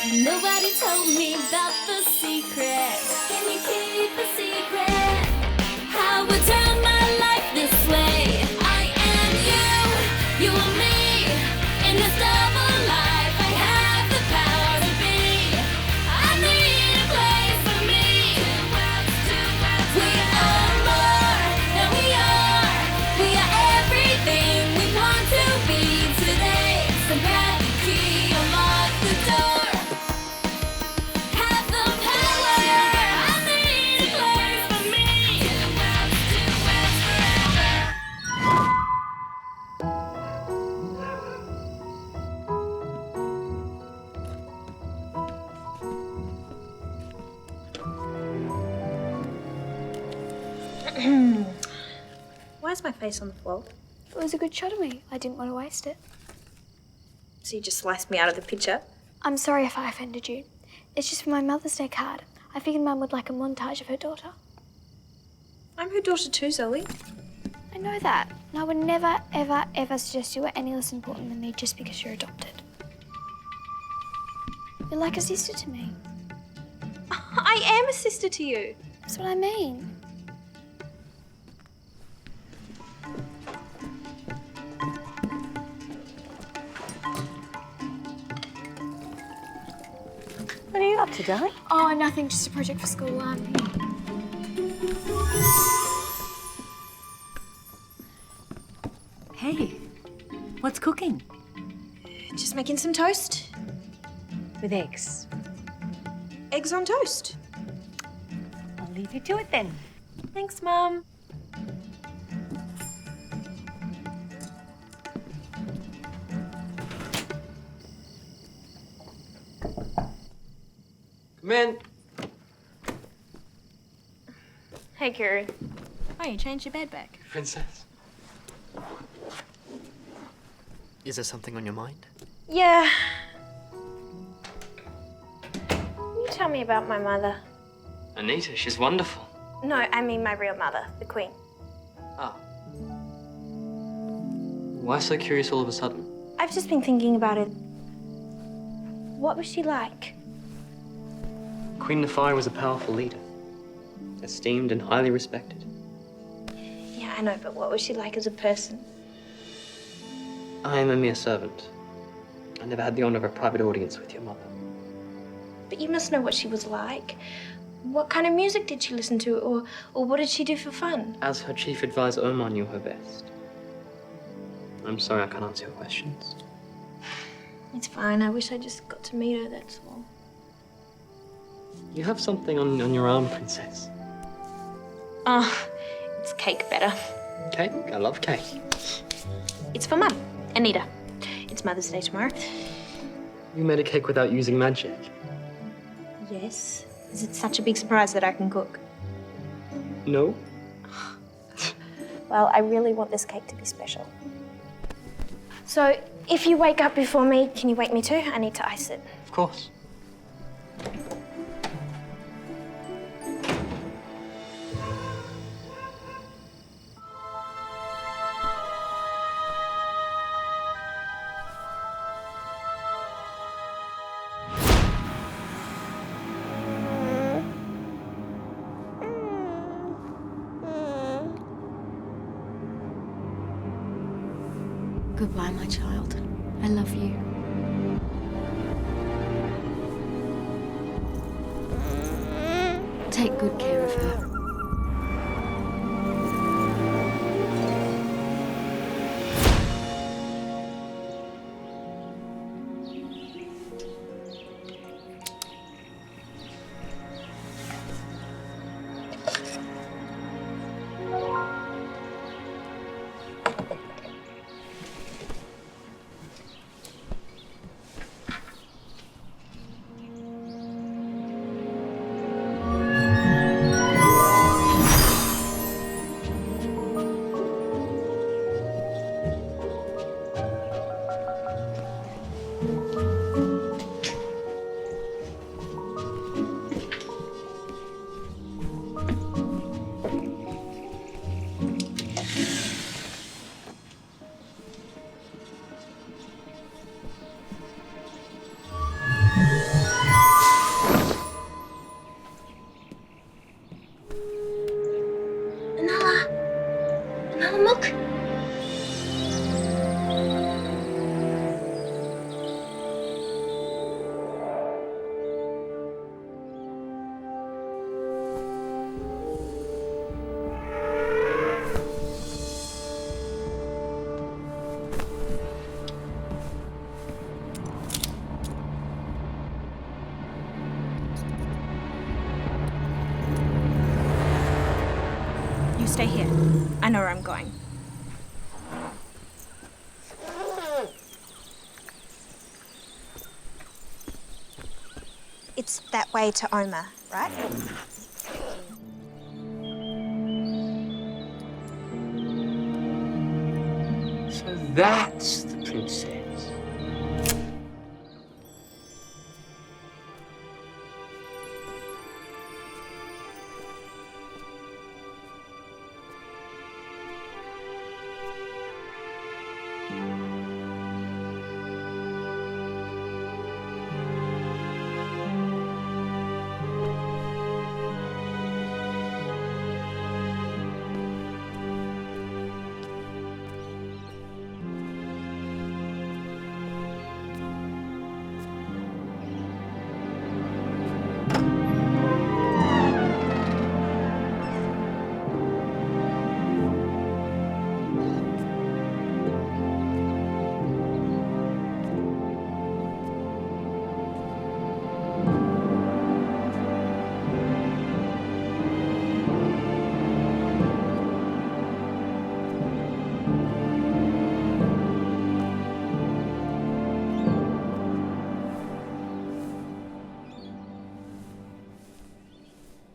Nobody told me about the secret. Can you keep a secret? How would turn my life this way? I am you, you are me. In this double life, I have the power to be. I need a place for me. We are more than we are. We are everything we want to be today. So grab the key, unlock the door. Why's my face on the floor? It was a good shot of me. I didn't want to waste it. So you just sliced me out of the picture? I'm sorry if I offended you. It's just for my Mother's Day card. I figured Mum would like a montage of her daughter. I'm her daughter too, Zoe. I know that. And I would never, ever, ever suggest you are any less important than me just because you're adopted. You're like a sister to me. I am a sister to you. That's what I mean. What are you up to, darling? Oh, nothing. Just a project for school. Hey, what's cooking? Just making some toast. With eggs. Eggs on toast. I'll leave you to it then. Thanks, Mum. Come in. Hey, Kiri. Oh, you changed your bed back. Princess. Is there something on your mind? Yeah. Can you tell me about my mother? Anita, she's wonderful. No, I mean my real mother, the Queen. Ah. Why so curious all of a sudden? I've just been thinking about it. What was she like? Queen Nefari was a powerful leader, esteemed and highly respected. Yeah, I know, but what was she like as a person? I am a mere servant. I never had the honor of a private audience with your mother. But you must know what she was like. What kind of music did she listen to, or what did she do for fun? As her chief advisor, Omar knew her best. I'm sorry I can't answer your questions. It's fine. I wish I just got to meet her, that's all. You have something on your arm, Princess. Oh, it's cake better. Cake? I love cake. It's for Mum, Anita. It's Mother's Day tomorrow. You made a cake without using magic. Yes. Is it such a big surprise that I can cook? No? Well, I really want this cake to be special. So, if you wake up before me, can you wake me too? I need to ice it. Of course. Goodbye, my child. I love you. Take good care of her. You stay here. I know where I'm going. It's that way to Oma, right? So that's the princess.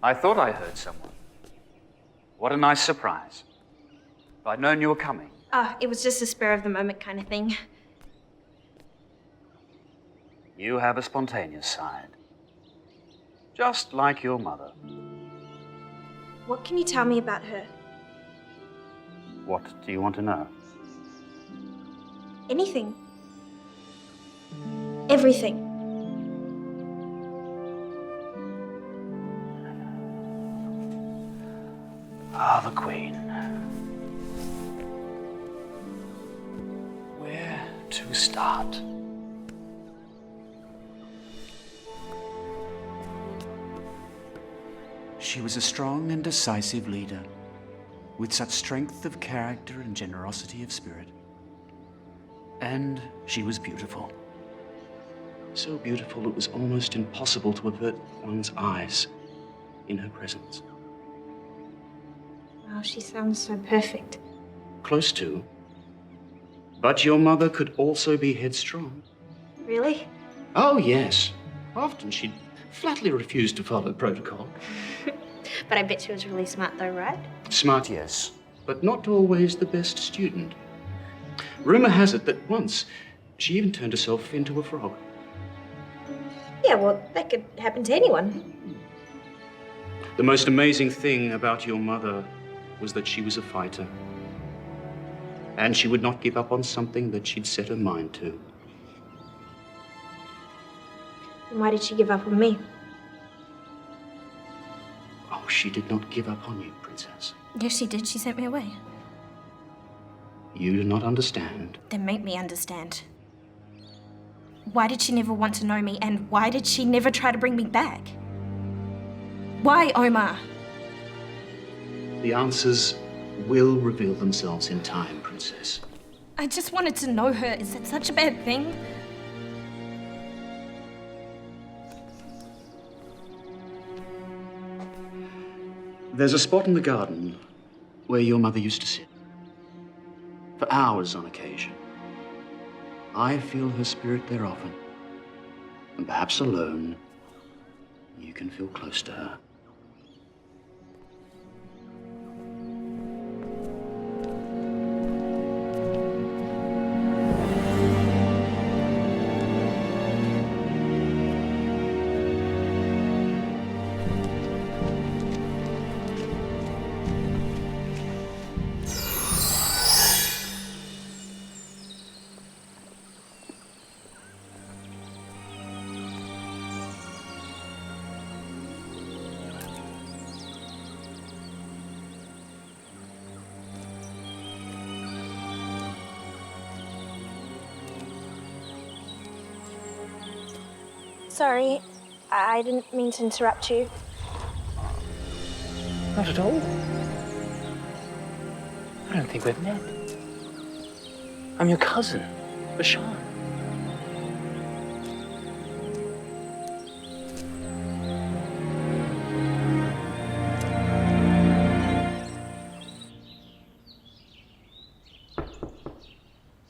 I thought I heard someone. What a nice surprise. If I'd known you were coming. Oh, it was just a spur of the moment kind of thing. You have a spontaneous side. Just like your mother. What can you tell me about her? What do you want to know? Anything. Everything. Ah, the Queen. Where to start? She was a strong and decisive leader, with such strength of character and generosity of spirit. And she was beautiful. So beautiful it was almost impossible to avert one's eyes in her presence. Wow, she sounds so perfect. Close to. But your mother could also be headstrong. Really? Oh, yes. Often she'd flatly refuse to follow protocol. But I bet she was really smart though, right? Smart, yes, but not always the best student. Rumor has it that once she even turned herself into a frog. Yeah, well, that could happen to anyone. The most amazing thing about your mother was that she was a fighter. And she would not give up on something that she'd set her mind to. And why did she give up on me? Oh, she did not give up on you, Princess. Yes, she did. She sent me away. You do not understand. Then make me understand. Why did she never want to know me, and why did she never try to bring me back? Why, Omar? The answers will reveal themselves in time, Princess. I just wanted to know her. Is that such a bad thing? There's a spot in the garden where your mother used to sit. For hours on occasion. I feel her spirit there often. And perhaps alone, you can feel close to her. Sorry, I didn't mean to interrupt you. Not at all. I don't think we've met. I'm your cousin, Vashan.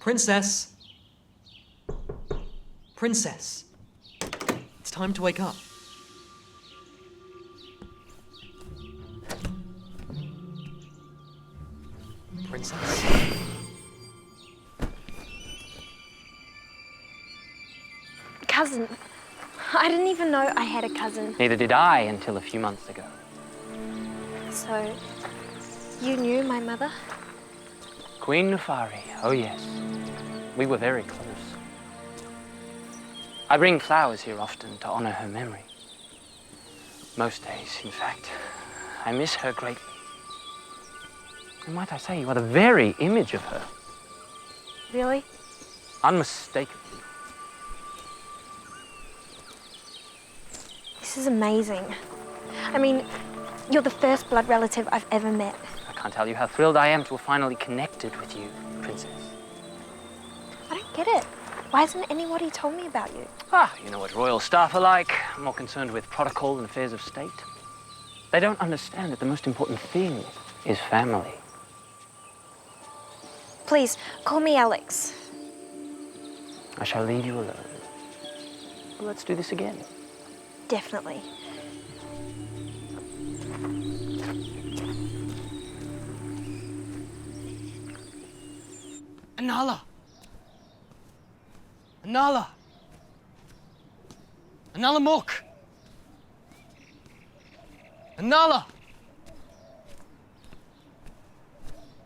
Princess! Princess! It's time to wake up. Princess? Cousin. I didn't even know I had a cousin. Neither did I until a few months ago. So, you knew my mother? Queen Nefari, oh yes. We were very close. I bring flowers here often to honor her memory. Most days, in fact. I miss her greatly. And might I say, you are the very image of her. Really? Unmistakably. This is amazing. I mean, you're the first blood relative I've ever met. I can't tell you how thrilled I am to have finally connected with you, Princess. I don't get it. Why hasn't anybody told me about you? You know what royal staff are like. More concerned with protocol and affairs of state. They don't understand that the most important thing is family. Please, call me Alex. I shall leave you alone. Well, let's do this again. Definitely. Anala! Anala! Anala Mook! Anala!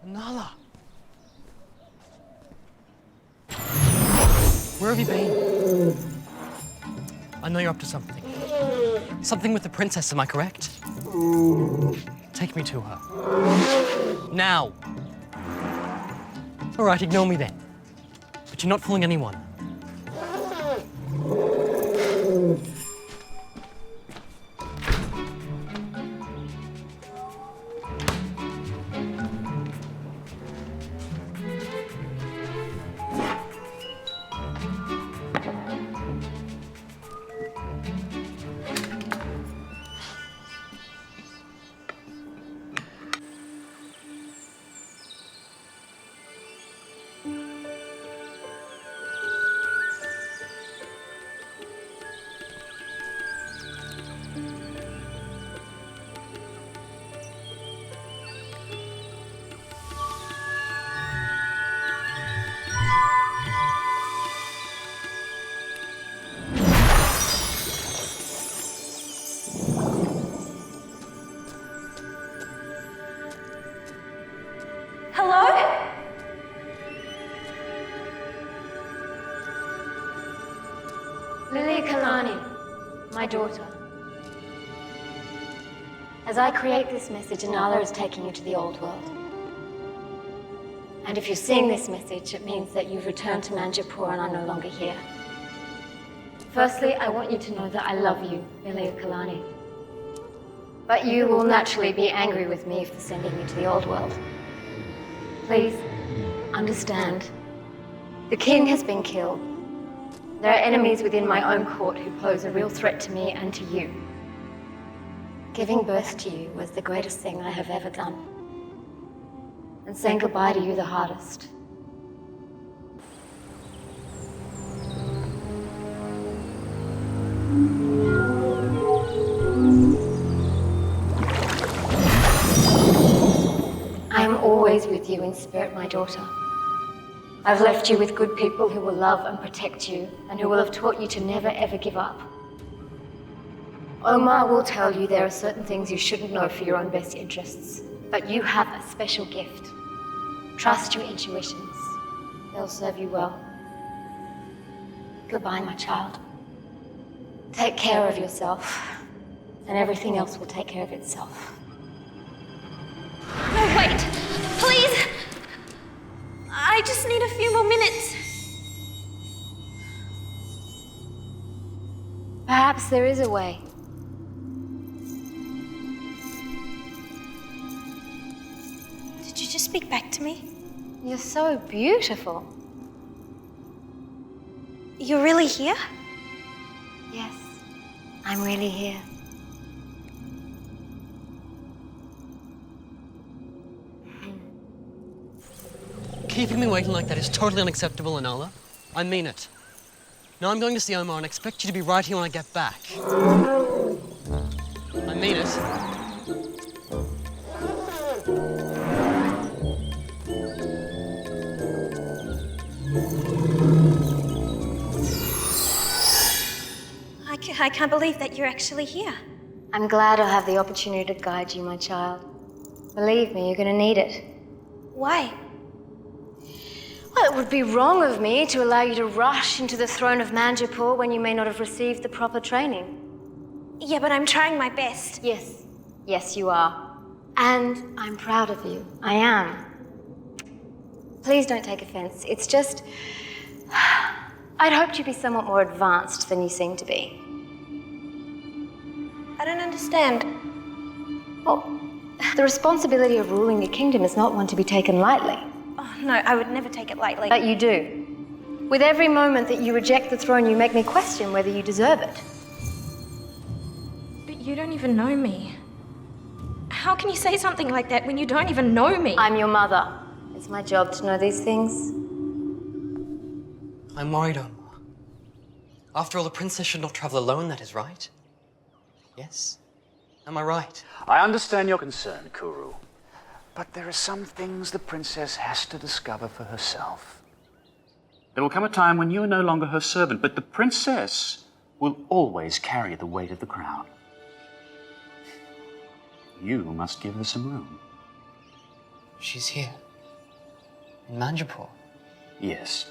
Anala! Where have you been? I know you're up to something. Something with the princess, am I correct? Take me to her. Now! All right, ignore me then. But you're not fooling anyone. My daughter. As I create this message, Anala is taking you to the old world. And if you're seeing this message, it means that you've returned to Manjipoor and are no longer here. Firstly, I want you to know that I love you, Lilia Kalani. But you will naturally be angry with me for sending you to the old world. Please, understand. The king has been killed. There are enemies within my own court who pose a real threat to me and to you. Giving birth to you was the greatest thing I have ever done. And saying goodbye to you the hardest. I am always with you in spirit, my daughter. I've left you with good people who will love and protect you, and who will have taught you to never ever give up. Omar will tell you there are certain things you shouldn't know for your own best interests, but you have a special gift. Trust your intuitions. They'll serve you well. Goodbye, my child. Take care of yourself, and everything else will take care of itself. No, wait! Please! I just need a few more minutes. Perhaps there is a way. Did you just speak back to me? You're so beautiful. You're really here? Yes, I'm really here. Keeping me waiting like that is totally unacceptable, Anala. I mean it. Now I'm going to see Omar and expect you to be right here when I get back. I mean it. I can't believe that you're actually here. I'm glad I'll have the opportunity to guide you, my child. Believe me, you're going to need it. Why? Well, it would be wrong of me to allow you to rush into the throne of Manjipoor when you may not have received the proper training. Yeah, but I'm trying my best. Yes. Yes, you are. And I'm proud of you. I am. Please don't take offense. It's just... I'd hoped you'd be somewhat more advanced than you seem to be. I don't understand. Well, the responsibility of ruling the kingdom is not one to be taken lightly. Oh, no, I would never take it lightly. But you do. With every moment that you reject the throne, you make me question whether you deserve it. But you don't even know me. How can you say something like that when you don't even know me? I'm your mother. It's my job to know these things. I'm worried, Omar. After all, the princess should not travel alone, that is right. Yes? Am I right? I understand your concern, Kuru. But there are some things the princess has to discover for herself. There will come a time when you are no longer her servant, but the princess will always carry the weight of the crown. You must give her some room. She's here. In Manjipoor. Yes.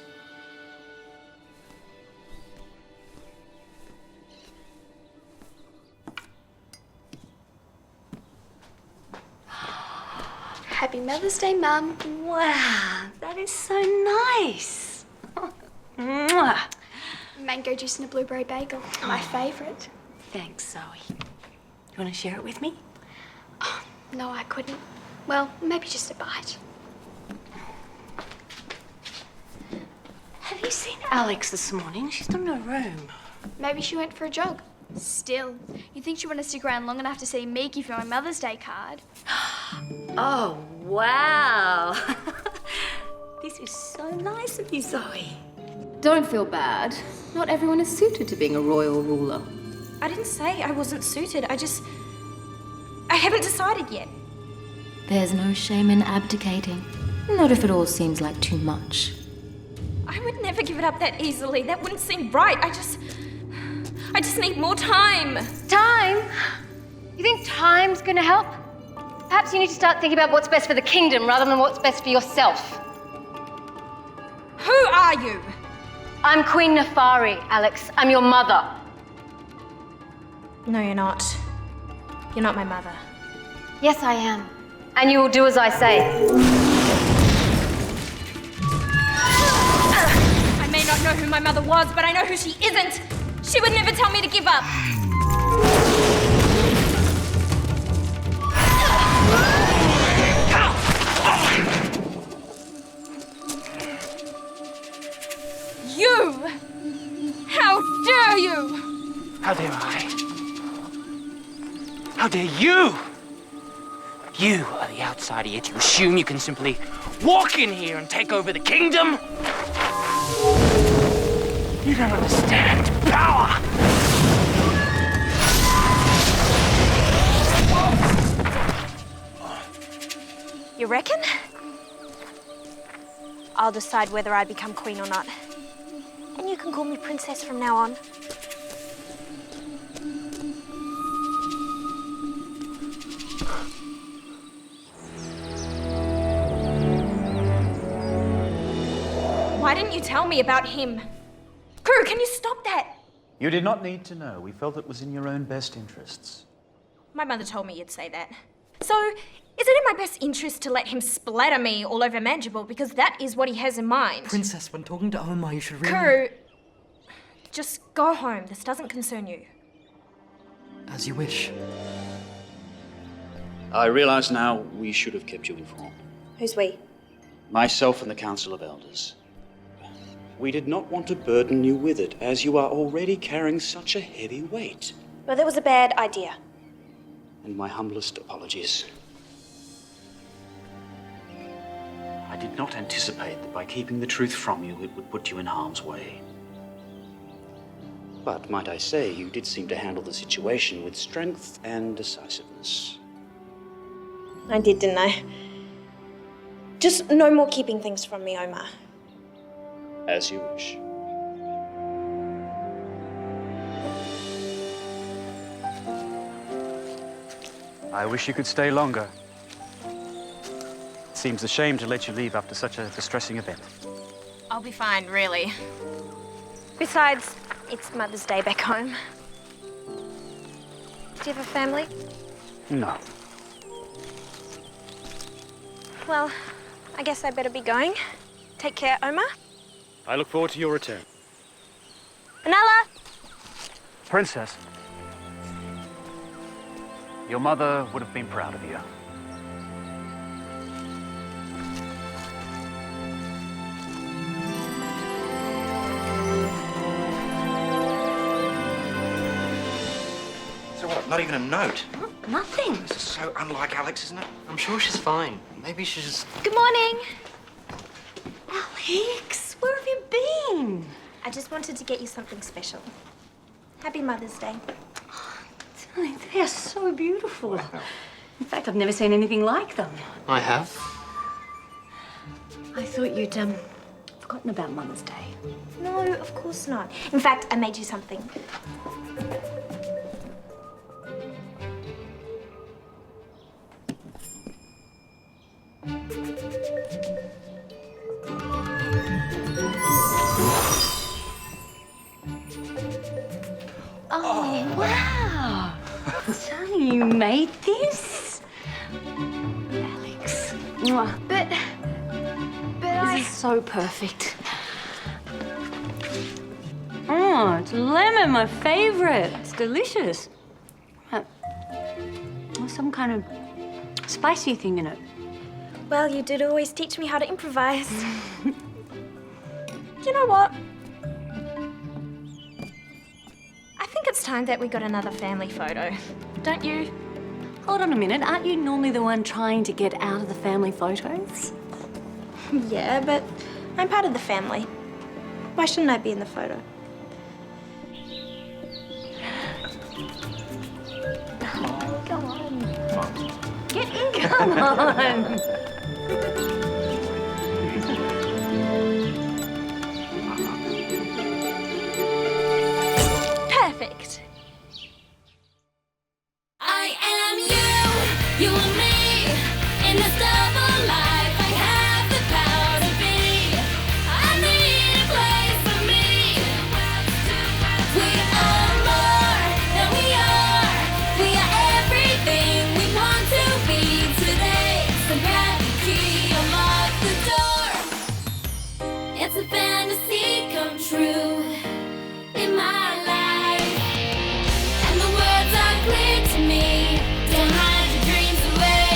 Happy Mother's Day, Mum. Wow, that is so nice. Mwah. Mango juice and a blueberry bagel. My favourite. Thanks, Zoe. You want to share it with me? No, I couldn't. Well, maybe just a bite. Have you seen Alex this morning? She's not in her room. Maybe she went for a jog. Still, you think she want to stick around long enough to see me give you my Mother's Day card? Oh, wow. This is so nice of you, Zoe. Don't feel bad. Not everyone is suited to being a royal ruler. I didn't say I wasn't suited. I haven't decided yet. There's no shame in abdicating. Not if it all seems like too much. I would never give it up that easily. That wouldn't seem right. I just need more time. Time? You think time's gonna help? Perhaps you need to start thinking about what's best for the kingdom rather than what's best for yourself. Who are you? I'm Queen Nefari, Alex. I'm your mother. No, you're not. You're not my mother. Yes, I am. And you will do as I say. I may not know who my mother was, but I know who she isn't. She would never tell me to give up. You! How dare you! How dare I? How dare you? You are the outsider, yet you assume you can simply walk in here and take over the kingdom? You don't understand power! You reckon? I'll decide whether I become queen or not. And you can call me princess from now on. Why didn't you tell me about him? Kuru, can you stop that? You did not need to know. We felt it was in your own best interests. My mother told me you'd say that. So, is it in my best interest to let him splatter me all over Manjipoor because that is what he has in mind? Princess, when talking to Omar, you should really... Kuru, just go home. This doesn't concern you. As you wish. I realize now we should have kept you informed. Who's we? Myself and the Council of Elders. We did not want to burden you with it, as you are already carrying such a heavy weight. Well, that was a bad idea. And my humblest apologies. I did not anticipate that by keeping the truth from you, it would put you in harm's way. But, might I say, you did seem to handle the situation with strength and decisiveness. I did, didn't I? Just no more keeping things from me, Omar. As you wish. I wish you could stay longer. It seems a shame to let you leave after such a distressing event. I'll be fine, really. Besides, it's Mother's Day back home. Do you have a family? No. Well, I guess I better be going. Take care, Omar. I look forward to your return. Anala! Princess, your mother would have been proud of you. So what, not even a note? Nothing. This is so unlike Alex, isn't it? I'm sure she's fine. Maybe she's just... Good morning. Alex, where have you been? I just wanted to get you something special. Happy Mother's Day. Darling, they are so beautiful. In fact, I've never seen anything like them. I have. I thought you'd forgotten about Mother's Day. No, of course not. In fact, I made you something. Oh, wow. Darling, you made this? Alex. Mwah. But This is so perfect. Oh, it's lemon, my favorite. It's delicious. There's some kind of spicy thing in it. Well, you did always teach me how to improvise. You know what? I think it's time that we got another family photo. Don't you? Hold on a minute. Aren't you normally the one trying to get out of the family photos? Yeah, but I'm part of the family. Why shouldn't I be in the photo? Come on. Get in, come on. Perfect. I am you, you are me. In this double life, I have the power to be. I need a place for me. We are more than we are. We are everything we want to be today. So grab the key, unlock the door. It's a fantasy come true in my life. And the words are clear to me. Don't hide your dreams away.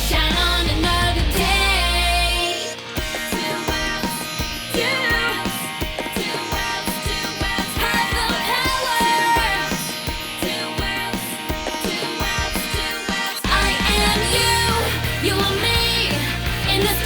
Shine on another day. Two worlds, two worlds, two worlds, two worlds have the power. Two worlds, two worlds, two worlds. I am you, you are me. In this